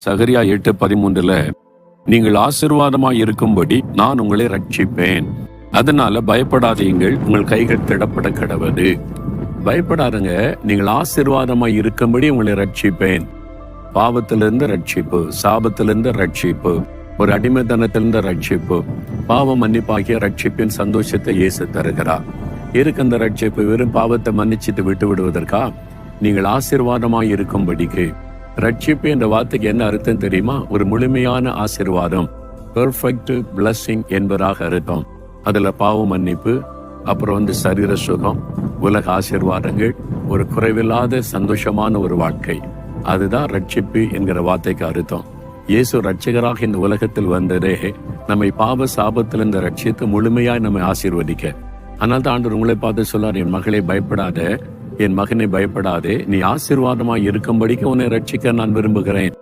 சகரியா 8:13 நீங்கள் ஆசீர்வாதமாய் இருக்கும்படி நான் உங்களை ரட்சிப்பேன். அதனால பயப்படாதீங்கள், உங்கள் கைகள் திடப்பட கடவது. பயப்படாதுங்க, நீங்கள் ஆசீர்வாதமாய் இருக்கும்படி உங்களை ரட்சிப்பேன். பாவத்திலிருந்து ரட்சிப்பு, சாபத்திலிருந்து ரட்சிப்பு, ஒரு அடிமைத்தனத்திலிருந்து ரட்சிப்பு, பாவ மன்னிப்பாகிய ரட்சிப்பின் சந்தோஷத்தை இயேசு தருகிறார். அந்த ரட்சிப்பு வெறும் பாவத்தை மன்னிச்சிட்டு விட்டு விடுவதற்கா? நீங்கள் ஆசீர்வாதமாய் இருக்கும்படிக்கு. ரட்சிப்பு என்ற வார்த்தைக்கு என்ன அர்த்தம் தெரியுமா? ஒரு முழுமையான ஆசீர்வாதம், பெர்ஃபெக்ட் பிளஸிங் என்பதாக அர்த்தம். அதுல பாவ மன்னிப்பு, அப்புறம் சரீர சுகம், உலக ஆசீர்வாதங்கள், ஒரு குறைவில்லாத சந்தோஷமான ஒரு வாழ்க்கை. அதுதான் ரட்சிப்பு என்கிற வார்த்தைக்கு அர்த்தம். இயேசு ரட்சகராக இந்த உலகத்தில் வந்ததே நம்மை பாவ சாபத்திலிருந்து ரட்சித்து முழுமையாய் நம்மை ஆசீர்வதிக்க. ஆனால் தான் ஆண்டவர் உங்களை பார்த்து சொல்லார், என் மகளை பயப்படாத, என் மகனை பயப்படாதே, நீ ஆசீர்வாதமாய் இருக்கும்படிக்கு உன்னை ரட்சிக்க நான் விரும்புகிறேன்.